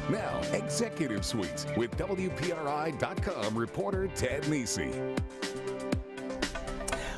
Now, Executive Suites with WPRI.com reporter Ted Nisi.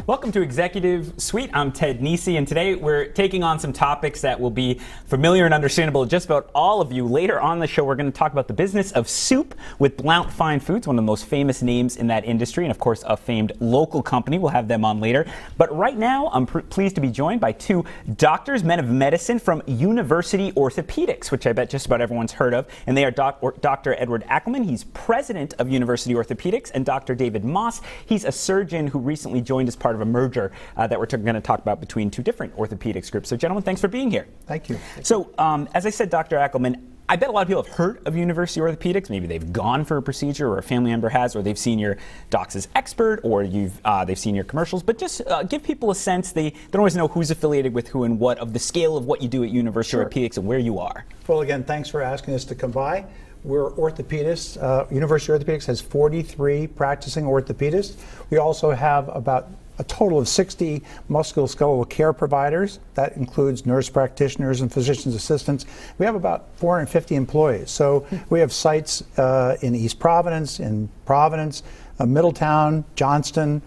Welcome to Executive Suite. I'm Ted Nisi, and today we're taking on some topics that will be familiar and understandable to just about all of you. Later on the show, we're going to talk about the business of soup with Blount Fine Foods, one of the most famous names in that industry, and of course a famed local company. We'll have them on later. But right now, I'm pleased to be joined by two doctors, men of medicine from University Orthopedics, which I bet just about everyone's heard of. And they are Dr. Edward Akelman. He's president of University Orthopedics, and Dr. David Moss. He's a surgeon who recently joined as part of a merger that we're going to talk about between two different orthopedics groups. So, gentlemen, thanks for being here. Thank you. So, as I said, Dr. Akelman, I bet a lot of people have heard of University Orthopedics. Maybe they've gone for a procedure, or a family member has, or they've seen your docs as expert, or they've seen your commercials. But just give people a sense. They don't always know who's affiliated with who and what, of the scale of what you do at University Orthopedics and where you are. Well, again, thanks for asking us to come by. We're orthopedists. University Orthopedics has 43 practicing orthopedists. We also have about a total of 60 musculoskeletal care providers. That includes nurse practitioners and physician's assistants. We have about 450 employees. So we have sites in East Providence, Middletown, Johnston,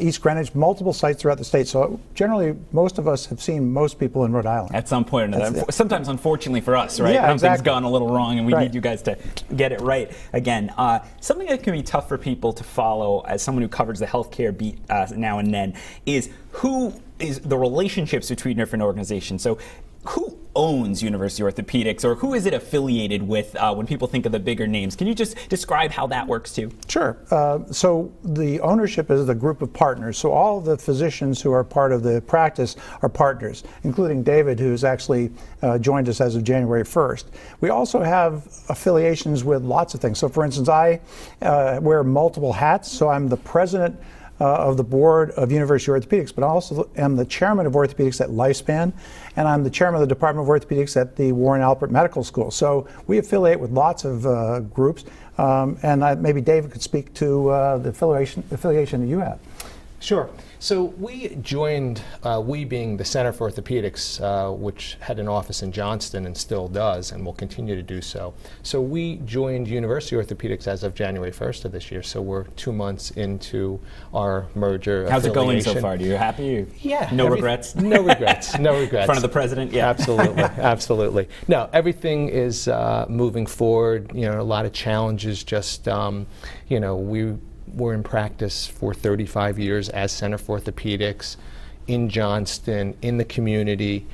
East Greenwich, multiple sites throughout the state. So generally, most of us have seen most people in Rhode Island. At some point or another. Sometimes, unfortunately for us, right? Yeah, Something's exactly. gone a little wrong, and we need you guys to get it right again. Something that can be tough for people to follow, as someone who covers the healthcare beat now and then, is who is the relationships between different organizations. So, who owns University Orthopedics, or who is it affiliated with when people think of the bigger names? Can you just describe how that works too? Sure. So the ownership is the group of partners. So all of the physicians who are part of the practice are partners, including David, who's actually joined us as of January 1st. We also have affiliations with lots of things. So for instance, I wear multiple hats. So I'm the president of the board of University Orthopedics, but I also am the chairman of orthopedics at Lifespan, and I'm the chairman of the Department of Orthopedics at the Warren Alpert Medical School. So we affiliate with lots of groups, and maybe David could speak to the affiliation that you have. Sure. So we joined, we being the Center for Orthopedics, which had an office in Johnston and still does and will continue to do so. So we joined University Orthopedics as of January 1st of this year. So we're 2 months into our merger. How's it going so far? Are you happy? Yeah. No regrets? No regrets. No regrets. In front of the president? Yeah. Absolutely. Absolutely. No, everything is moving forward. You know, a lot of challenges. Just, you know, we're in practice for 35 years as Center for Orthopedics in Johnston, in the community,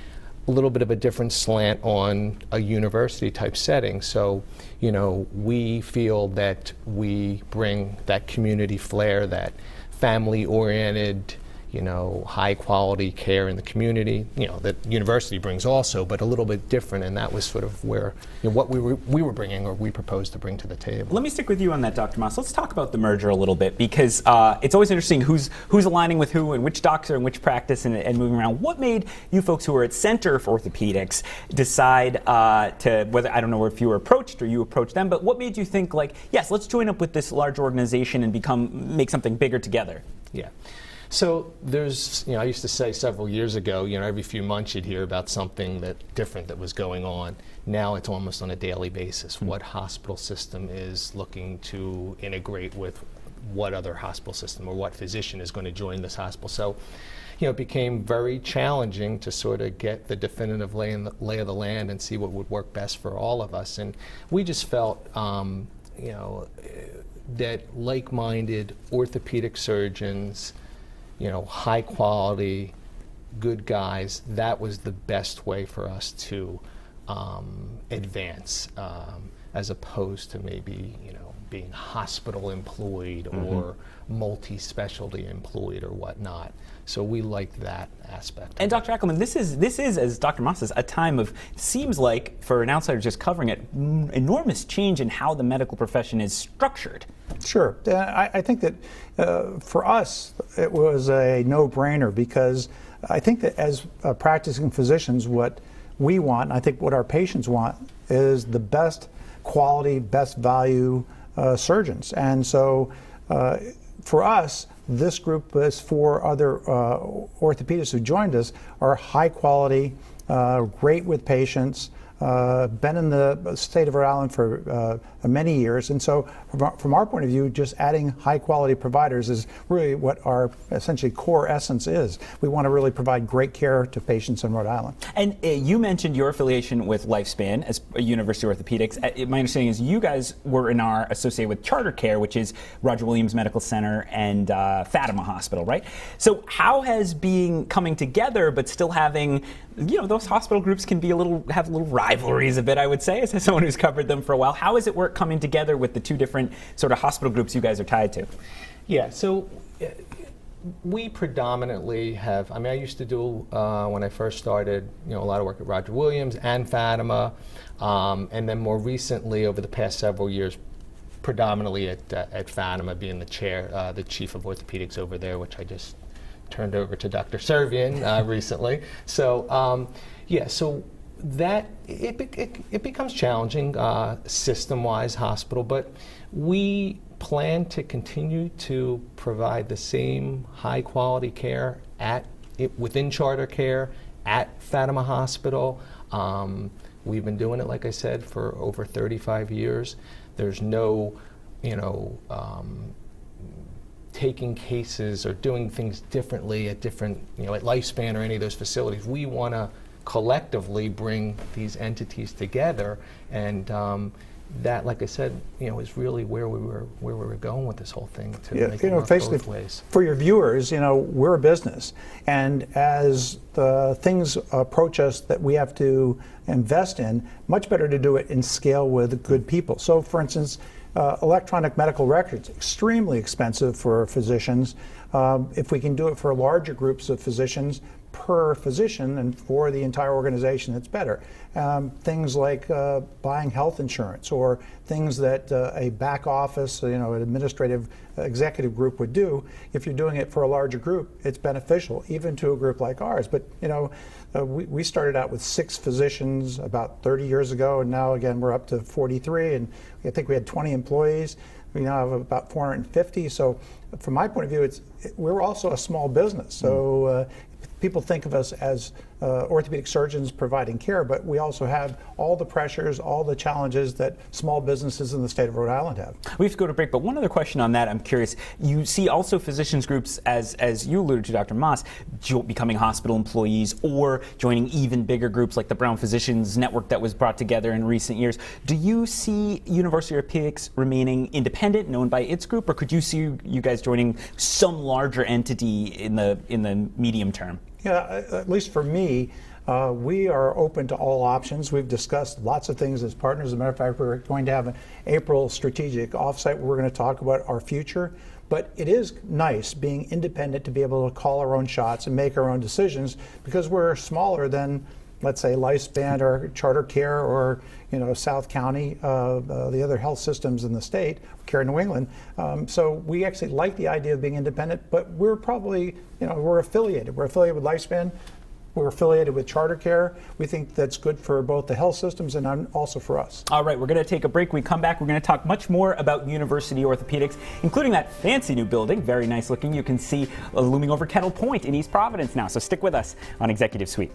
a little bit of a different slant on a university type setting. So, you know, we feel that we bring that community flair, that family oriented, you know, high quality care in the community, you know, that university brings also, but a little bit different, and that was sort of where, you know, what we were bringing, or we proposed to bring to the table. Let me stick with you on that, Dr. Moss. Let's talk about the merger a little bit, because it's always interesting who's aligning with who and which docs are in which practice and moving around. What made you folks who are at Center for Orthopedics decide to, whether, I don't know if you were approached or you approached them, but what made you think, like, yes, let's join up with this large organization and make something bigger together? Yeah. So there's, you know, I used to say several years ago, you know, every few months you'd hear about something different that was going on. Now it's almost on a daily basis. What hospital system is looking to integrate with what other hospital system, or what physician is going to join this hospital? So, you know, it became very challenging to sort of get the definitive lay of the land and see what would work best for all of us. And we just felt, you know, that like-minded orthopedic surgeons, you know, high quality, good guys, that was the best way for us to advance, as opposed to maybe, you know, being hospital employed or multi-specialty employed or whatnot. So we liked that aspect. And Dr. Akelman, this is, as Dr. Moss says, a time of, seems like, for an outsider just covering it, enormous change in how the medical profession is structured. Sure. I think that for us, it was a no-brainer, because I think that as practicing physicians, what we want, and I think what our patients want, is the best quality, best value surgeons. And so for us, this group, as for other orthopedists who joined us, are high quality, great with patients, been in the state of Rhode Island for many years, and so from our point of view, just adding high quality providers is really what our essentially core essence is. We want to really provide great care to patients in Rhode Island. And you mentioned your affiliation with Lifespan as University Orthopedics. My understanding is you guys were associated with Charter Care, which is Roger Williams Medical Center and Fatima Hospital, right? So how has being coming together but still having, those hospital groups can be have little rivalries a bit, I would say, as someone who's covered them for a while. How is it work coming together with the two different sort of hospital groups you guys are tied to? Yeah, so we predominantly have, I used to do, when I first started, a lot of work at Roger Williams and Fatima, and then more recently, over the past several years, predominantly at Fatima, being the chair, the chief of orthopedics over there, which I just turned over to Dr. Servian recently. So, so that it becomes challenging system-wise, hospital, but we plan to continue to provide the same high-quality care within Charter Care at Fatima Hospital. We've been doing it, like I said, for over 35 years. There's no, taking cases or doing things differently at different, at Lifespan or any of those facilities. We want to collectively bring these entities together, and that, like I said, is really where we were going with this whole thing, to make it work both ways. For your viewers, we're a business, and as the things approach us that we have to invest in, much better to do it in scale with good people. So, for instance, electronic medical records, extremely expensive for physicians. If we can do it for larger groups of physicians, per physician and for the entire organization, it's better. Things like buying health insurance, or things that a back office, an administrative executive group would do. If you're doing it for a larger group, it's beneficial, even to a group like ours. But we started out with 6 physicians about 30 years ago, and now again we're up to 43, and I think we had 20 employees. We now have about 450. So from my point of view, we're also a small business. So people think of us as orthopedic surgeons providing care, but we also have all the pressures, all the challenges that small businesses in the state of Rhode Island have. We have to go to break, but one other question on that, I'm curious. You see also physicians groups, as you alluded to, Dr. Moss, becoming hospital employees or joining even bigger groups like the Brown Physicians Network that was brought together in recent years. Do you see University Orthopedics remaining independent, known by its group, or could you see you guys joining some larger entity in the medium term? Yeah, at least for me, we are open to all options. We've discussed lots of things as partners. As a matter of fact, we're going to have an April strategic offsite where we're going to talk about our future. But it is nice being independent, to be able to call our own shots and make our own decisions, because we're smaller than, let's say, Lifespan or Charter Care or South County, the other health systems in the state, Care New England. So we actually like the idea of being independent, but we're probably, we're affiliated. We're affiliated with Lifespan. We're affiliated with Charter Care. We think that's good for both the health systems and also for us. All right, we're going to take a break. When we come back, we're going to talk much more about University Orthopedics, including that fancy new building, very nice looking. You can see looming over Kettle Point in East Providence now. So stick with us on Executive Suite.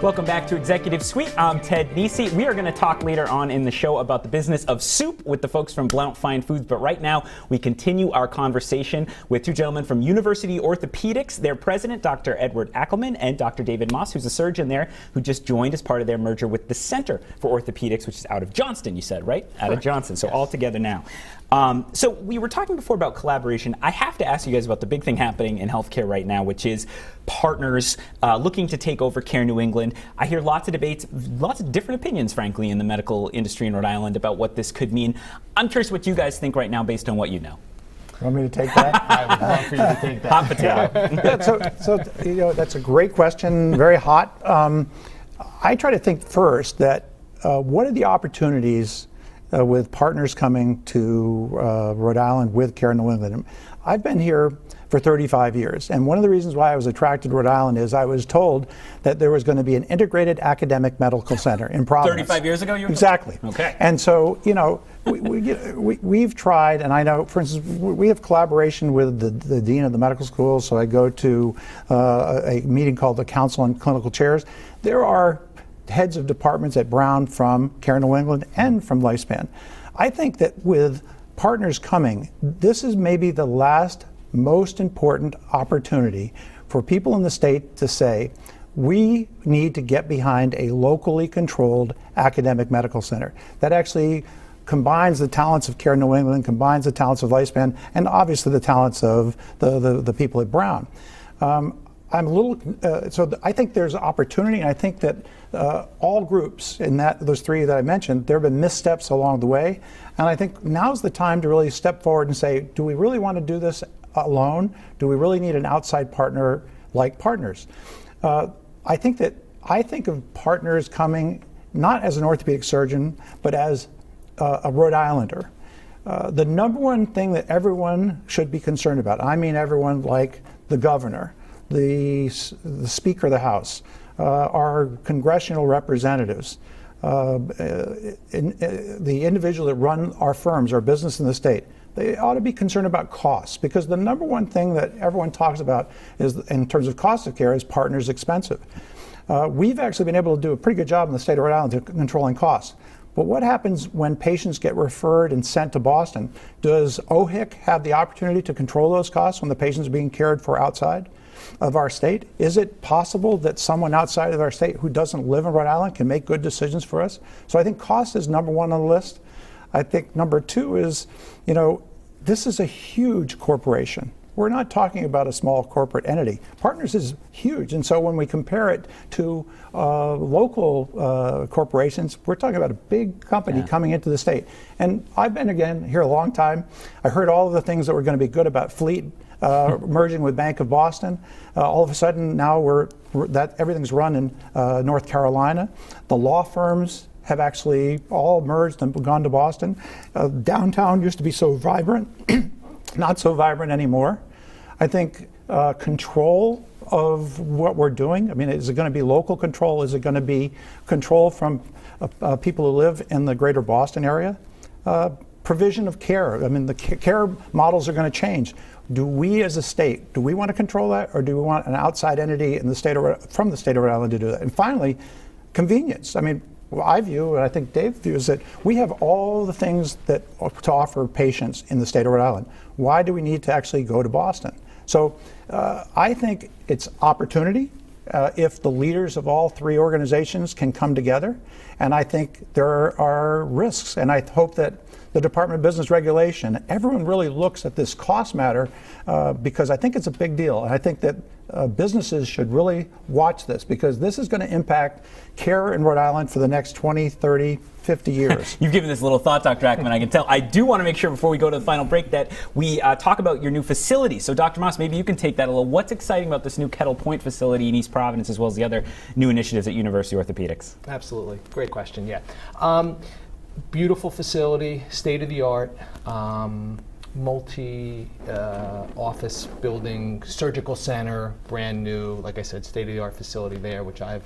Welcome back to Executive Suite. I'm Ted Nisi. We are going to talk later on in the show about the business of soup with the folks from Blount Fine Foods, but right now we continue our conversation with two gentlemen from University Orthopedics, their president, Dr. Edward Akelman, and Dr. David Moss, who's a surgeon there, who just joined as part of their merger with the Center for Orthopedics, which is out of Johnston, you said, right? Out of Johnston, so yes. All together now. So we were talking before about collaboration. I have to ask you guys about the big thing happening in healthcare right now, which is partners looking to take over Care New England. I hear lots of debates, lots of different opinions, frankly, in the medical industry in Rhode Island about what this could mean. I'm curious what you guys think right now based on what you know. You want me to take that? I would love for you to take that. Hot potato. Yeah, that's a great question, very hot. I try to think first that what are the opportunities with partners coming to Rhode Island with Care New England. I've been here for 35 years. And one of the reasons why I was attracted to Rhode Island is I was told that there was going to be an integrated academic medical center in Providence. 35 years ago, you were Exactly. Okay. And so, we've tried, and I know, for instance, we have collaboration with the dean of the medical school, so I go to a meeting called the Council on Clinical Chairs. There are heads of departments at Blount from Care New England and from Lifespan. I think that with partners coming, this is maybe the last most important opportunity for people in the state to say, we need to get behind a locally controlled academic medical center that actually combines the talents of Care New England, combines the talents of Lifespan, and obviously the talents of the people at Blount. I'm a little, I think there's opportunity, and I think that all groups in those three that I mentioned, there have been missteps along the way, and I think now's the time to really step forward and say, do we really want to do this alone? Do we really need an outside partner like Partners? I think of Partners coming not as an orthopedic surgeon, but as a Rhode Islander. The number one thing that everyone should be concerned about, I mean everyone like the governor, the Speaker of the House, our congressional representatives, the individuals that run our firms, our business in the state, they ought to be concerned about costs, because the number one thing that everyone talks about is, in terms of cost of care, is Partners expensive. We've actually been able to do a pretty good job in the state of Rhode Island of controlling costs. But what happens when patients get referred and sent to Boston? Does OHIC have the opportunity to control those costs when the patients are being cared for outside of our state? Is it possible that someone outside of our state who doesn't live in Rhode Island can make good decisions for us? So I think cost is number one on the list. I think number two is, this is a huge corporation. We're not talking about a small corporate entity. Partners is huge, and so when we compare it to local corporations, we're talking about a big company coming into the state. And I've been, again, here a long time. I heard all of the things that were going to be good about Fleet merging with Bank of Boston. All of a sudden, now everything's run in North Carolina. The law firms have actually all merged and gone to Boston. Downtown used to be so vibrant, not so vibrant anymore. I think control of what we're doing, is it going to be local control? Is it going to be control from people who live in the greater Boston area? Provision of care, the care models are going to change. Do we as a state, do we want to control that, or do we want an outside entity from the state of Rhode Island to do that? And finally, convenience. What I view, and I think Dave views, that we have all the things to offer patients in the state of Rhode Island. Why do we need to actually go to Boston? So I think it's opportunity if the leaders of all three organizations can come together. And I think there are risks. And I hope that the Department of Business Regulation, everyone really looks at this cost matter because I think it's a big deal. And I think that businesses should really watch this, because this is going to impact care in Rhode Island for the next 20, 30, 50 years. You've given this a little thought, Dr. Akelman, I can tell. I do want to make sure before we go to the final break that we talk about your new facility. So Dr. Moss, maybe you can take that a little. What's exciting about this new Kettle Point facility in East Providence, as well as the other new initiatives at University Orthopedics? Absolutely. Great question, yeah. Beautiful facility, state-of-the-art, multi-office building, surgical center, brand new, like I said, state-of-the-art facility there, which I've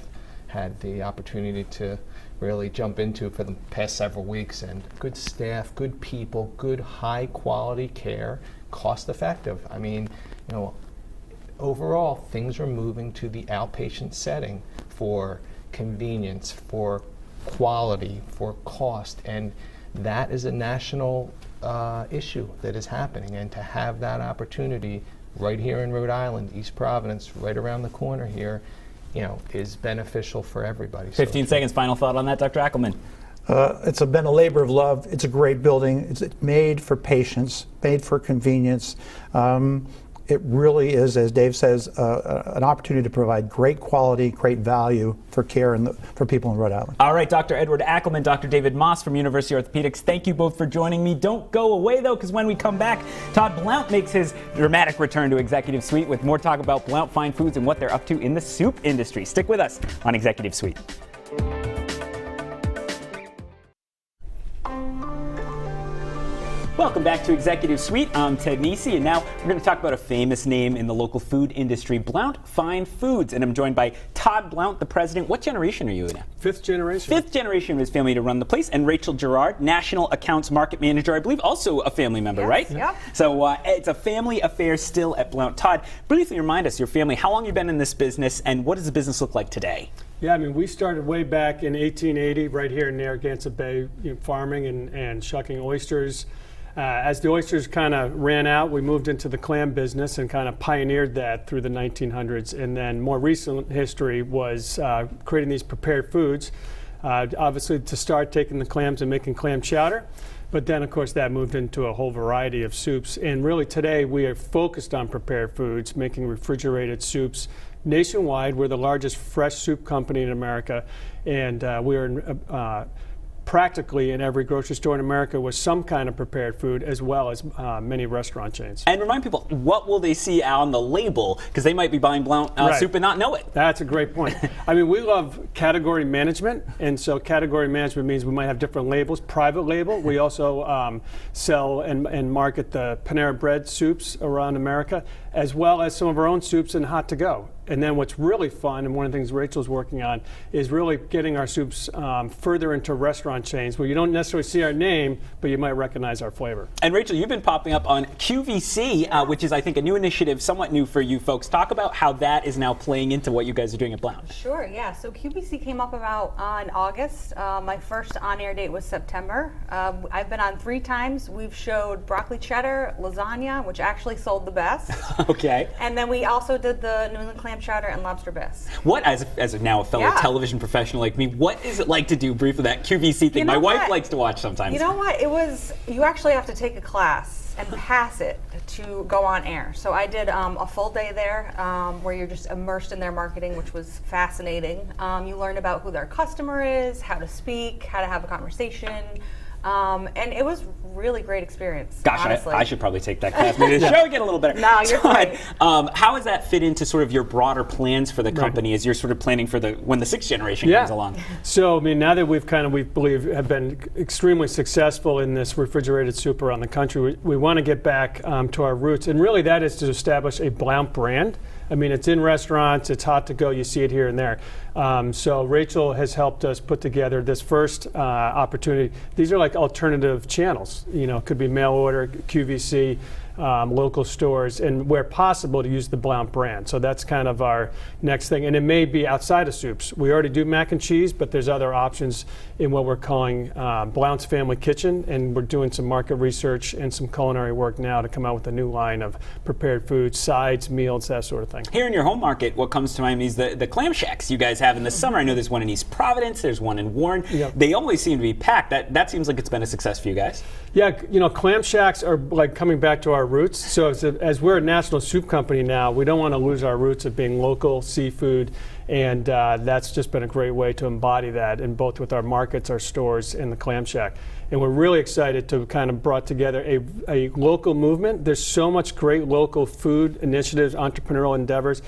had the opportunity to really jump into for the past several weeks. And good staff, good people, good high-quality care, cost-effective. Overall, things are moving to the outpatient setting for convenience, for quality, for cost, and that is a national issue that is happening. And to have that opportunity right here in Rhode Island, East Providence, right around the corner here, is beneficial for everybody. 15 seconds, final thought on that, Dr. Akelman. It's been a labor of love. It's a great building. It's made for patients, made for convenience. It really is, as Dave says, an opportunity to provide great quality, great value for care for people in Rhode Island. All right, Dr. Edward Akelman, Dr. David Moss from University Orthopedics, thank you both for joining me. Don't go away, though, because when we come back, Todd Blount makes his dramatic return to Executive Suite with more talk about Blount Fine Foods and what they're up to in the soup industry. Stick with us on Executive Suite. Well, Welcome back to Executive Suite. I'm Ted Nisi, and now we're going to talk about a famous name in the local food industry, Blount Fine Foods. And I'm joined by Todd Blount, the president. What generation are you in? Fifth generation. Fifth generation of his family to run the place. And Rachael Girard, National Accounts Market Manager, I believe, also a family member, right? Yep. So it's a family affair still at Blount. Todd, briefly remind us, your family, how long you've been in this business, and what does the business look like today? Yeah, I mean, we started way back in 1880 right here in Narragansett Bay, farming and shucking oysters. As the oysters kind of ran out, we moved into the clam business and kind of pioneered that through the 1900s. And then more recent history was creating these prepared foods, obviously to start taking the clams and making clam chowder. But then, of course, that moved into a whole variety of soups. And really today we are focused on prepared foods, making refrigerated soups. Nationwide, we're the largest fresh soup company in America, and we're practically in every grocery store in America with some kind of prepared food, as well as many restaurant chains. And remind people, what will they see on the label? Because they might be buying Blount soup and not know it. That's a great point. I mean, we love category management, and so category management means we might have different labels. Private label, we also sell and market the Panera Bread soups around America, as well as some of our own soups and hot to go. And then what's really fun, and one of the things Rachel's working on, is really getting our soups further into restaurant chains where you don't necessarily see our name, but you might recognize our flavor. And Rachael, you've been popping up on QVC, which is, I think, a new initiative, somewhat new for you folks. Talk about how that is now playing into what you guys are doing at Blount. Sure, yeah. So QVC came up about in August. My first on-air date was September. I've been on 3 times. We've showed broccoli cheddar, lasagna, which actually sold the best. Okay. And then we also did the New England clam chowder and lobster bisque. What, as now a fellow television professional like me, what is it like to do briefly that QVC thing? My wife likes to watch sometimes. You know what? You actually have to take a class and pass it to go on air. So I did a full day there where you're just immersed in their marketing, which was fascinating. You learn about who their customer is, how to speak, how to have a conversation. And it was really great experience. Gosh, I should probably take that class. Maybe the show would get a little better. No, you're fine. How does that fit into sort of your broader plans for the company as you're sort of planning for when the 6th generation comes along? So, I mean, now that we believe have been extremely successful in this refrigerated soup around the country, we want to get back to our roots. And really that is to establish a Blount brand. I mean, it's in restaurants, it's hot to go, you see it here and there. So Rachael has helped us put together this first opportunity. These are like alternative channels, it could be mail order, QVC, local stores, and where possible to use the Blount brand. So that's kind of our next thing. And it may be outside of soups. We already do mac and cheese, but there's other options in what we're calling Blount's Family Kitchen, and we're doing some market research and some culinary work now to come out with a new line of prepared foods, sides, meals, that sort of thing. Here in your home market, what comes to mind is the clam shacks you guys have in the summer. I know there's one in East Providence, there's one in Warren. Yep. They always seem to be packed. That seems like it's been a success for you guys. Yeah, clam shacks are like coming back to our roots. So as we're a national soup company now, we don't want to lose our roots of being local seafood, and that's just been a great way to embody that in both with our markets, our stores, and the clam shack. And we're really excited to kind of brought together a local movement. There's so much great local food initiatives, entrepreneurial endeavors.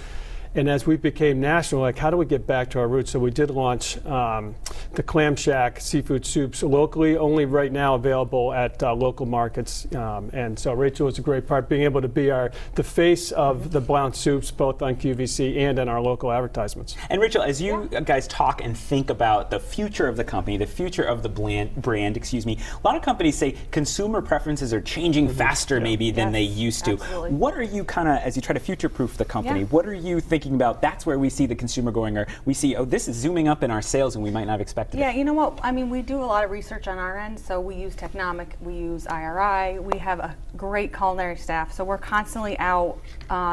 And as we became national, like, how do we get back to our roots? So we did launch the Clam Shack seafood soups locally, only right now available at local markets. And so Rachael was a great part, being able to be the face of the Blount soups, both on QVC and in our local advertisements. And Rachael, as you guys talk and think about the future of the company, the future of the brand, a lot of companies say consumer preferences are changing faster maybe than they used to. Absolutely. What are you kind of, as you try to future-proof the company, what are you thinking about? That's where we see the consumer going, or we see, this is zooming up in our sales and we might not have expected it. Yeah, you know what? I mean, we do a lot of research on our end. So we use Technomic, we use IRI, we have a great culinary staff. So we're constantly out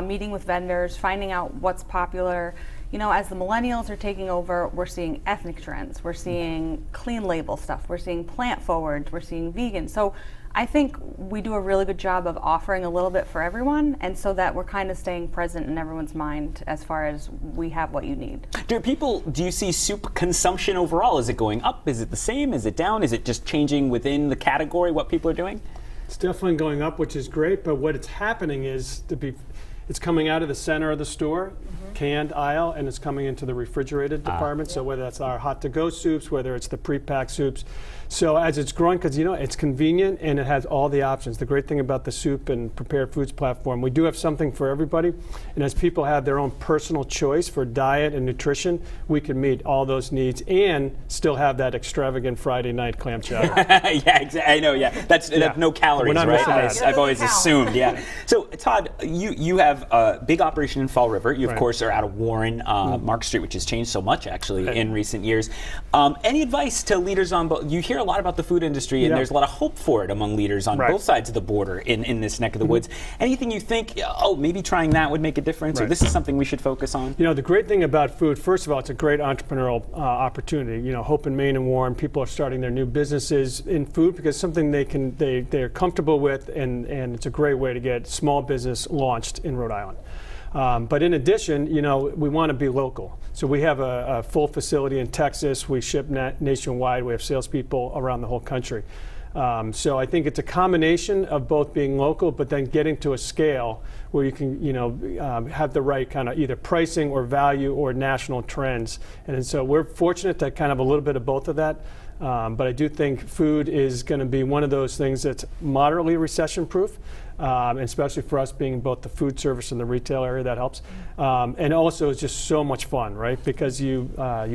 meeting with vendors, finding out what's popular. As the millennials are taking over, we're seeing ethnic trends, we're seeing clean label stuff, we're seeing plant forward, we're seeing vegan. So I think we do a really good job of offering a little bit for everyone, and so that we're kind of staying present in everyone's mind as far as we have what you need. Do you see soup consumption overall? Is it going up? Is it the same? Is it down? Is it just changing within the category what people are doing? It's definitely going up, which is great, but what it's happening is it's coming out of the center of the store. canned aisle and it's coming into the refrigerated department. So whether that's our hot-to-go soups, whether it's the pre-packed soups. So as it's growing, because it's convenient and it has all the options. The great thing about the soup and prepared foods platform, we do have something for everybody. And as people have their own personal choice for diet and nutrition, we can meet all those needs and still have that extravagant Friday night clam chowder. Yeah, exactly. I know. Yeah, that's no calories, We're not right? missing that. I've always Count. assumed. Yeah. So Todd, you have a big operation in Fall River. You of course are out of Warren, Mark Street, which has changed so much actually in recent years. Any advice to leaders on both? You hear a lot about the food industry, and there's a lot of hope for it among leaders on both sides of the border in this neck of the woods. Anything you think, maybe trying that would make a difference, or this is something we should focus on? The great thing about food, first of all, it's a great entrepreneurial opportunity. Hope in Maine and Warren, people are starting their new businesses in food because it's something they're comfortable with, and it's a great way to get small business launched in Rhode Island. But in addition, we want to be local. So we have a full facility in Texas. We ship nationwide. We have salespeople around the whole country. So I think it's a combination of both being local, but then getting to a scale where you can, have the right kind of either pricing or value or national trends. And so we're fortunate to kind of a little bit of both of that. But I do think food is going to be one of those things that's moderately recession-proof, and especially for us being both the food service and the retail area, that helps. And also it's just so much fun, right? Because you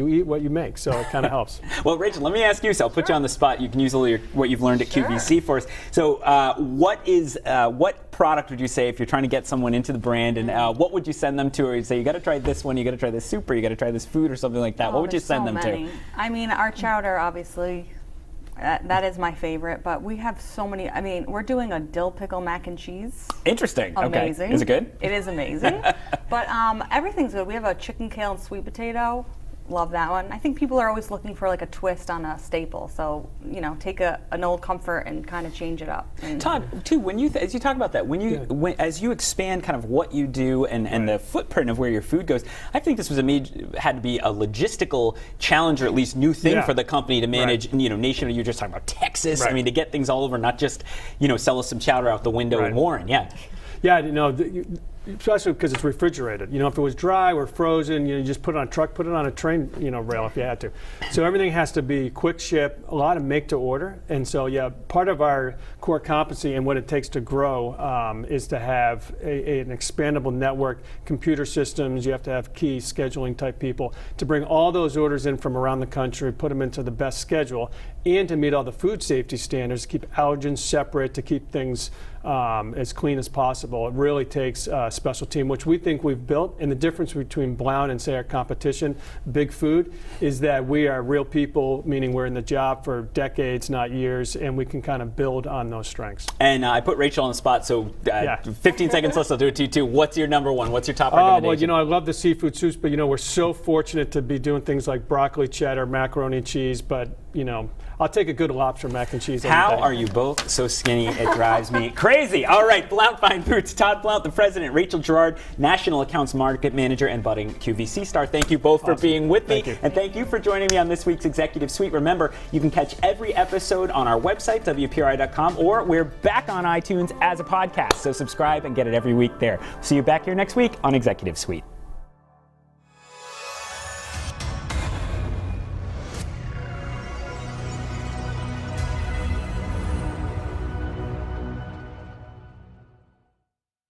eat what you make, so it kind of helps. Well, Rachel, let me ask you, so I'll put you on the spot. You can use all what you've learned at QVC for us. So what product would you say if you're trying to get someone into the brand, and what would you send them to? Or you'd say, you got to try this one, you got to try this soup, or you got to try this food, or something like that. What would you send them to? I mean, our chowder, obviously, that is my favorite, but we have so many. I mean, we're doing a dill pickle mac and cheese. Interesting. Amazing. Okay. Is it good? It is amazing. But everything's good. We have a chicken kale and sweet potato. Love that one. I think people are always looking for like a twist on a staple. So, take an old comfort and kind of change it up. And Todd, too, as you talk about that, as you expand kind of what you do and the footprint of where your food goes, I think this was had to be a logistical challenge, or at least new thing for the company to manage. Nationally, you're just talking about Texas. I mean, to get things all over, not just sell us some chowder out the window in Warren. Yeah. Yeah, especially because it's refrigerated. If it was dry or frozen, you just put it on a truck, put it on a train, rail if you had to. So everything has to be quick ship, a lot of make to order. And so, part of our core competency and what it takes to grow is to have an expandable network, computer systems. You have to have key scheduling type people to bring all those orders in from around the country, put them into the best schedule, and to meet all the food safety standards, keep allergens separate, to keep things as clean as possible. It really takes a special team, which we think we've built. And the difference between Blount and, say, our competition, Big Food, is that we are real people, meaning we're in the job for decades, not years, and we can kind of build on those strengths. And I put Rachel on the spot, so 15 seconds less, I'll do it to you too. What's your number one? What's your top recommendation? Well, I love the seafood soups, but we're so fortunate to be doing things like broccoli cheddar, macaroni and cheese, but I'll take a good lobster mac and cheese. How are you both so skinny? It drives me crazy. All right, Blount Fine Foods, Todd Blount, the president, Rachael Girard, National Accounts Market Manager and budding QVC star. Thank you both for being with me. And thank you for joining me on this week's Executive Suite. Remember, you can catch every episode on our website, WPRI.com, or we're back on iTunes as a podcast. So subscribe and get it every week there. See you back here next week on Executive Suite.